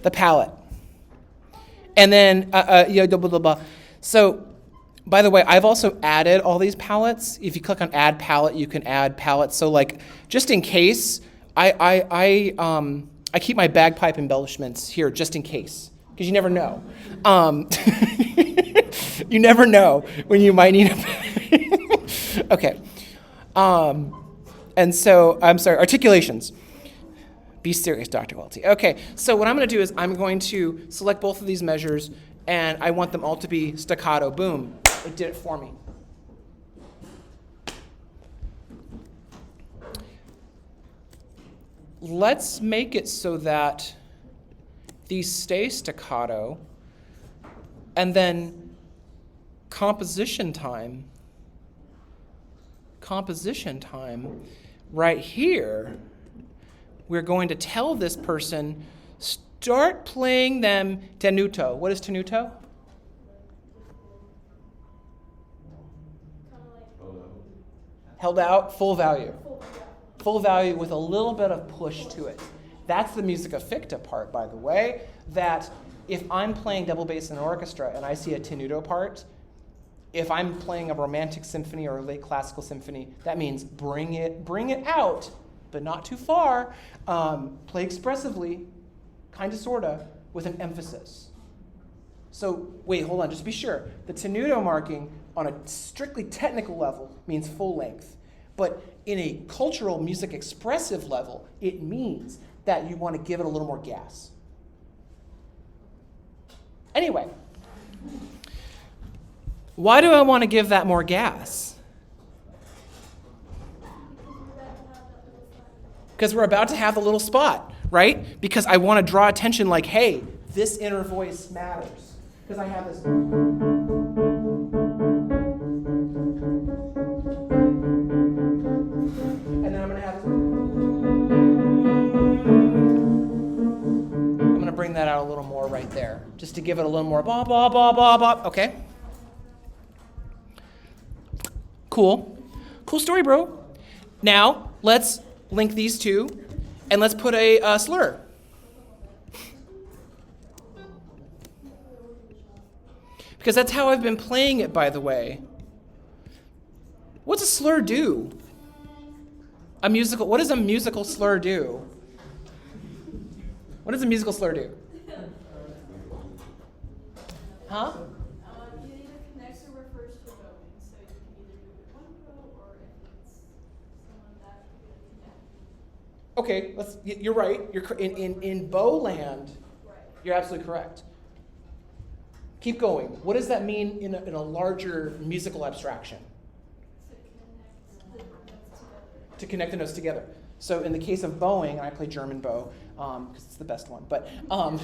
The palette. And then, blah, blah, blah. So, by the way, I've also added all these palettes. If you click on Add Palette, you can add palettes. So, like, just in case, I keep my bagpipe embellishments here just in case, because you never know. You never know when you might need a. Okay. And so, I'm sorry, articulations. Be serious, Dr. Welty. Okay, so what I'm going to do is I'm going to select both of these measures, and I want them all to be staccato. Boom. It did it for me. Let's make it so that these stay staccato, and then composition time, right here, we're going to tell this person, start playing them tenuto. What is tenuto? Held out, full value. Full value with a little bit of push to it. That's the musica ficta part, by the way, that if I'm playing double bass in an orchestra and I see a tenuto part, if I'm playing a romantic symphony or a late classical symphony, that means bring it out, but not too far. Play expressively, kind of, sort of, with an emphasis. So, wait, hold on, just be sure. The tenuto marking on a strictly technical level means full length. But in a cultural music expressive level, it means that you want to give it a little more gas. Anyway, why do I want to give that more gas? Because we're about to have the little spot, right? Because I want to draw attention like, hey, this inner voice matters. Because I have this. And then I'm going to have this. I'm going to bring that out a little more right there, just to give it a little more ba ba ba ba ba. Okay. Cool. Cool story, bro. Now, let's link these two, and let's put a slur. Because that's how I've been playing it, by the way. What's a slur do? What does a musical slur do? What does a musical slur do? Huh? It either connects or refers to a going, so you can either do it with one go or if it's someone that you connect. Okay, you're right. You're in Bowland. Right. You're absolutely correct. Keep going. What does that mean in a larger musical abstraction? To connect the notes together. So in the case of bowing, and I play German bow because it's the best one, but I'm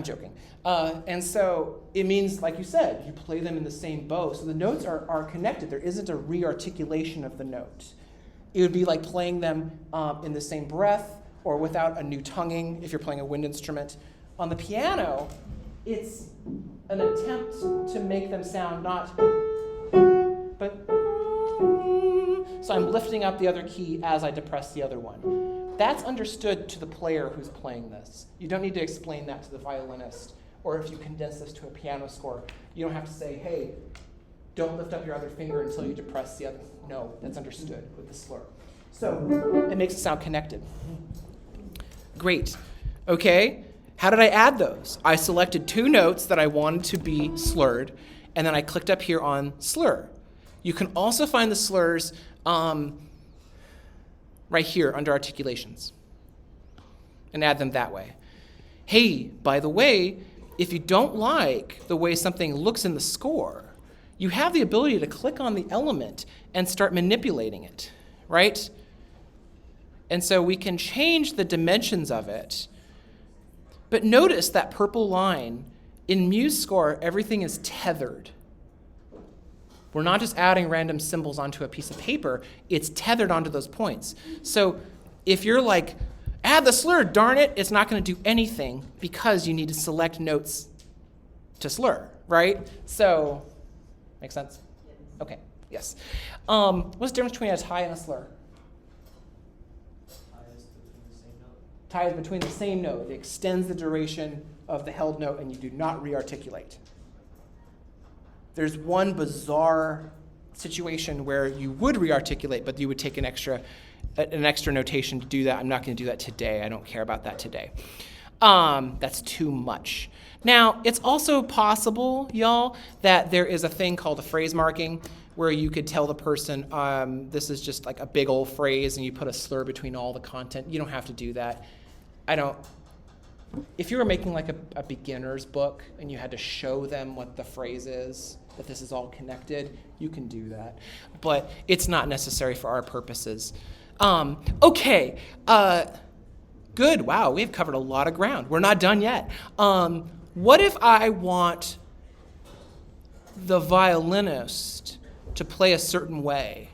joking. And so it means, like you said, you play them in the same bow. So the notes are connected. There isn't a re-articulation of the note. It would be like playing them in the same breath or without a new tonguing if you're playing a wind instrument. On the piano, it's an attempt to make them sound not, but, so I'm lifting up the other key as I depress the other one. That's understood to the player who's playing this. You don't need to explain that to the violinist, or if you condense this to a piano score, you don't have to say, hey, don't lift up your other finger until you depress the other. No, that's understood with the slur. So it makes it sound connected. Great. Okay, how did I add those? I selected 2 notes that I wanted to be slurred, and then I clicked up here on slur. You can also find the slurs right here under articulations and add them that way. Hey, by the way, if you don't like the way something looks in the score, you have the ability to click on the element and start manipulating it, right? And so we can change the dimensions of it. But notice that purple line. In MuseScore, everything is tethered. We're not just adding random symbols onto a piece of paper. It's tethered onto those points. So if you're like, add the slur, darn it, it's not going to do anything because you need to select notes to slur, right? So, make sense? Okay, yes. What's the difference between a tie and a slur? Tie is between the same note. It extends the duration of the held note, and you do not re-articulate. There's one bizarre situation where you would re-articulate, but you would take an extra notation to do that. I'm not going to do that today. I don't care about that today. That's too much. Now, it's also possible, y'all, that there is a thing called a phrase marking where you could tell the person, this is just like a big old phrase, and you put a slur between all the content. You don't have to do that. If you were making like a beginner's book and you had to show them what the phrase is, that this is all connected, you can do that. But it's not necessary for our purposes. Okay, good. Wow, we've covered a lot of ground. We're not done yet. What if I want the violinist to play a certain way?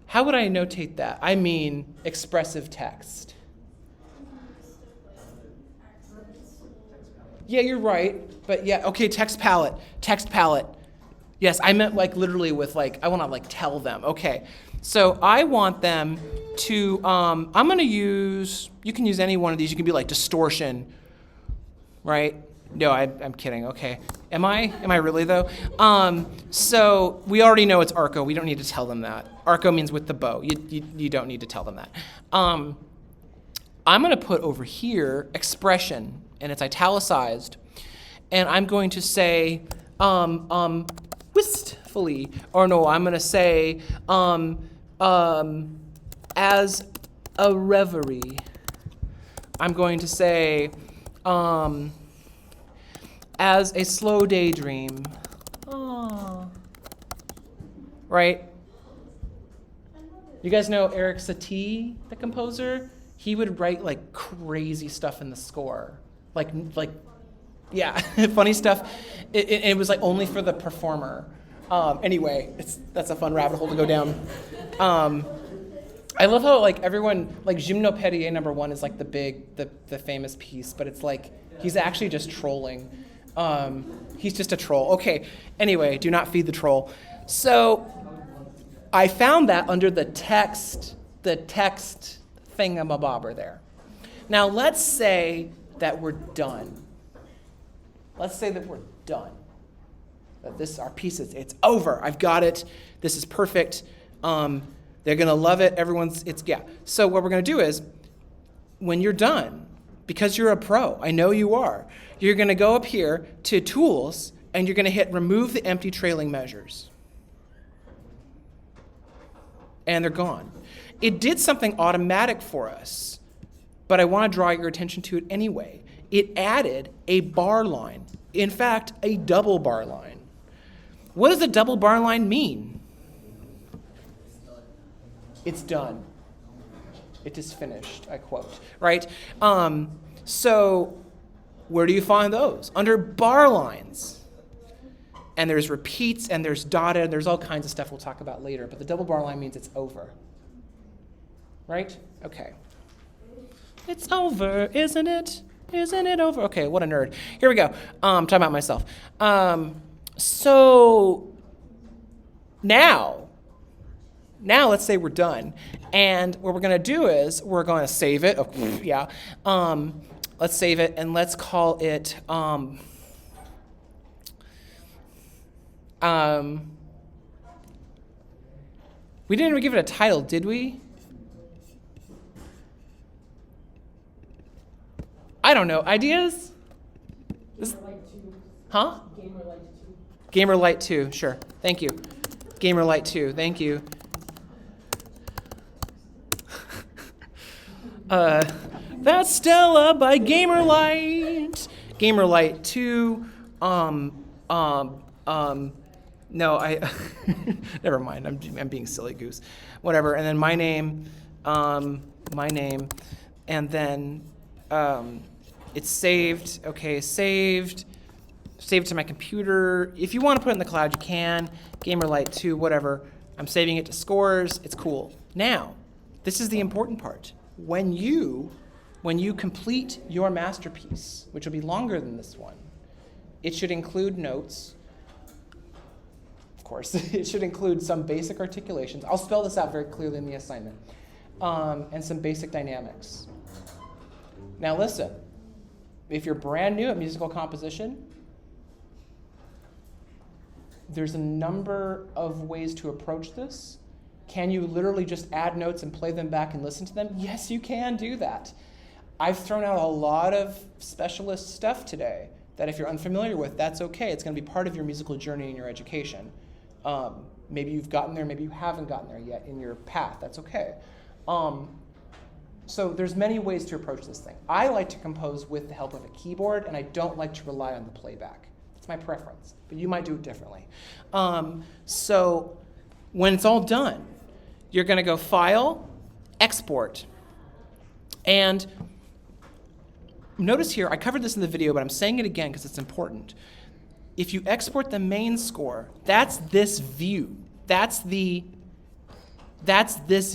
How would I notate that? I mean, expressive text. Yeah, you're right. But yeah, okay, text palette. Yes, I meant like literally with like, I want to like tell them. Okay, so I want them to, I'm going to use, you can use any one of these. You can be like distortion, right? No, I'm kidding. Okay. Am I really though? So we already know it's arco. We don't need to tell them that. Arco means with the bow. You don't need to tell them that. I'm going to put over here expression, and it's italicized. And I'm going to say wistfully, or no, I'm going to say as a reverie. I'm going to say as a slow daydream. Aww. Right? You guys know Eric Satie, the composer? He would write like crazy stuff in the score. Like yeah, funny stuff. It was like only for the performer. Anyway, that's a fun rabbit hole to go down. I love how like everyone, like Gymnopédie #1 is like the famous piece, but it's like he's actually just trolling. He's just a troll. Okay, anyway, do not feed the troll. So I found that under the text thingamabobber there. Now let's say that we're done. Let's say that we're done. That our piece it's over. I've got it. This is perfect. They're gonna love it. So what we're gonna do is, when you're done, because you're a pro, I know you are, you're gonna go up here to Tools, and you're gonna hit Remove the Empty Trailing Measures. And they're gone. It did something automatic for us, but I want to draw your attention to it anyway. It added a bar line. In fact, a double bar line. What does a double bar line mean? It's done. It is finished, I quote, right? So where do you find those? Under bar lines. And there's repeats, and there's dotted, and there's all kinds of stuff we'll talk about later. But the double bar line means it's over. Right? Okay. It's over, isn't it? Isn't it over? Okay, what a nerd. Here we go. Talking about myself. So now let's say we're done. And what we're going to do is we're going to save it. Oh, yeah. Let's save it, and let's call it... We didn't even give it a title, did we? I don't know. Ideas? Huh? Gamer Light 2, sure. Thank you. Gamer Light 2, thank you. That's Stella by Gamer Light. Gamer Light 2. No, I never mind. I'm being silly goose. Whatever. And then my name, and then it's saved. Okay, saved to my computer. If you want to put it in the cloud, you can. Gamer Light 2, whatever. I'm saving it to scores. It's cool. Now, this is the important part. When you complete your masterpiece, which will be longer than this one, it should include notes. Of course, it should include some basic articulations. I'll spell this out very clearly in the assignment. And some basic dynamics. Now listen, if you're brand new at musical composition, there's a number of ways to approach this. Can you literally just add notes and play them back and listen to them? Yes, you can do that. I've thrown out a lot of specialist stuff today that if you're unfamiliar with, that's okay. It's going to be part of your musical journey in your education. Maybe you've gotten there, maybe you haven't gotten there yet in your path. That's okay. So there's many ways to approach this thing. I like to compose with the help of a keyboard, and I don't like to rely on the playback. It's my preference, but you might do it differently. So when it's all done, you're going to go File, Export, and notice here, I covered this in the video, but I'm saying it again because it's important. If you export the main score, that's this view. That's this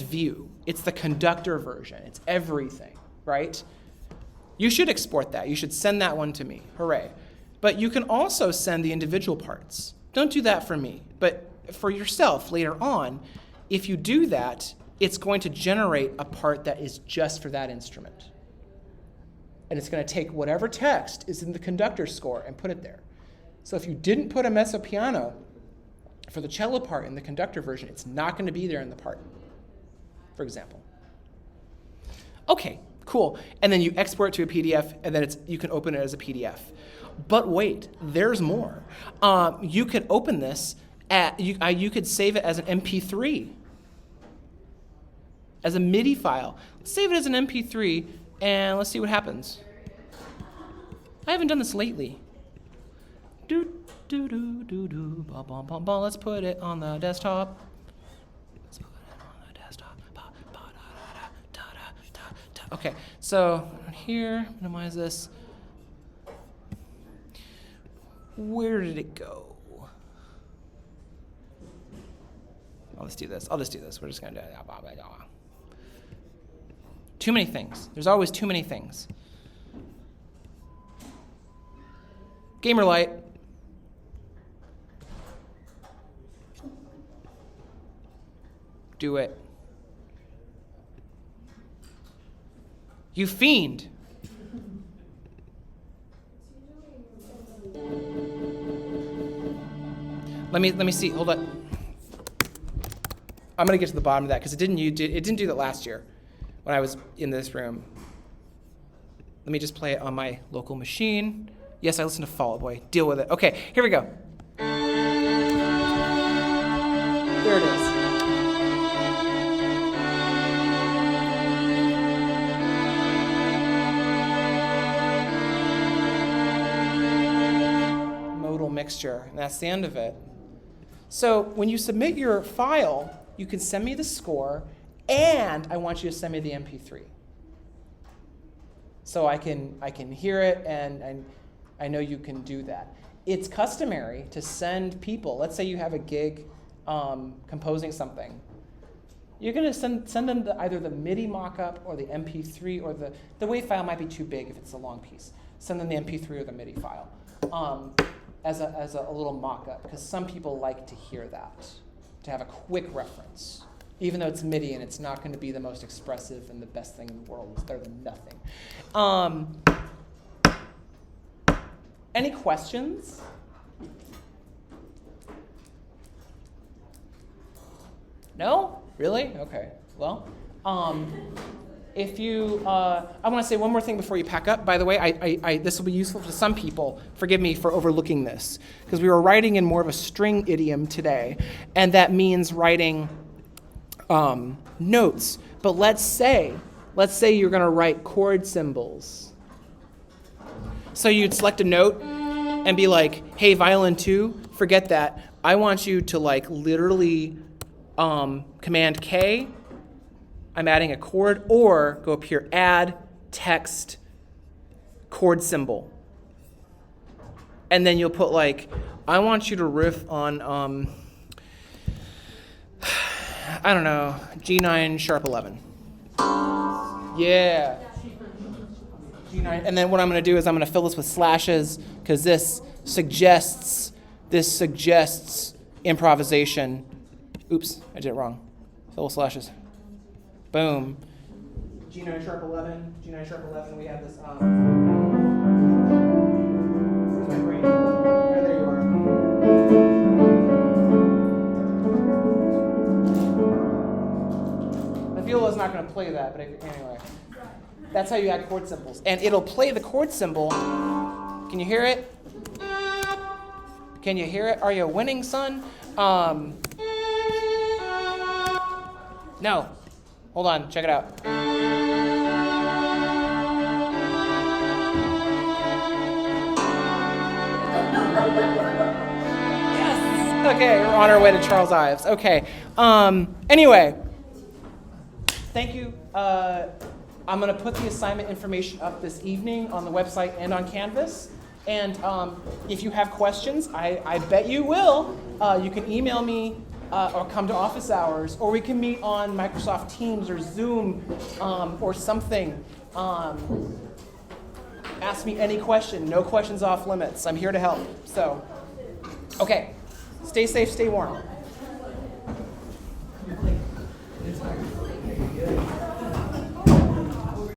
view. It's the conductor version. It's everything, right? You should export that. You should send that one to me. Hooray. But you can also send the individual parts. Don't do that for me. But for yourself later on, if you do that, it's going to generate a part that is just for that instrument. And it's going to take whatever text is in the conductor score and put it there. So if you didn't put a mezzo piano for the cello part in the conductor version, it's not going to be there in the part, for example. Okay, cool. And then you export it to a PDF, and then you can open it as a PDF. But wait, there's more. You could open this, you could save it as an MP3, as a MIDI file. Let's save it as an MP3, and let's see what happens. I haven't done this lately. Let's put it on the desktop. Okay, so here, minimize this. Where did it go? I'll just do this. We're just going to do it. Too many things. There's always too many things. Gamer Light. Do it. You fiend. Let me see. Hold on. I'm gonna get to the bottom of that because it didn't do that last year when I was in this room. Let me just play it on my local machine. Yes, I listen to Fall Out Boy. Deal with it. Okay, here we go. There it is. Modal mixture, and that's the end of it. So when you submit your file, you can send me the score, and I want you to send me the MP3. So I can hear it, and I know you can do that. It's customary to send people, let's say you have a gig composing something. You're going to send them either the MIDI mockup or the MP3, or the WAV file might be too big if it's a long piece. Send them the MP3 or the MIDI file as a little mockup, because some people like to hear that, to have a quick reference. Even though it's MIDI and it's not going to be the most expressive and the best thing in the world, it's better than nothing. Any questions? No? Really? Okay. Well, if you, I want to say one more thing before you pack up. By the way, I this will be useful to some people. Forgive me for overlooking this, because we were writing in more of a string idiom today, and that means writing notes. But let's say you're going to write chord symbols. So you'd select a note and be like, hey, violin 2, forget that. I want you to like literally Command K, I'm adding a chord, or go up here, add text chord symbol. And then you'll put like, I want you to riff on, I don't know, G9 sharp 11. Yeah. G9. And then what I'm going to do is I'm going to fill this with slashes, because this suggests improvisation. Oops, I did it wrong. Fill with slashes. Boom. G9 sharp 11. G9 sharp 11. We have this. Where's my brain? Oh, there you are. The viola's not going to play that, but anyway. That's how you add chord symbols. And it'll play the chord symbol. Can you hear it? Can you hear it? Are you winning, son? No. Hold on. Check it out. Yes. Okay, we're on our way to Charles Ives. Okay. Anyway, thank you. I'm going to put the assignment information up this evening on the website and on Canvas. And if you have questions, I bet you will. You can email me or come to office hours, or we can meet on Microsoft Teams or Zoom or something. Ask me any question. No questions off limits. I'm here to help. So, okay. Stay safe, stay warm.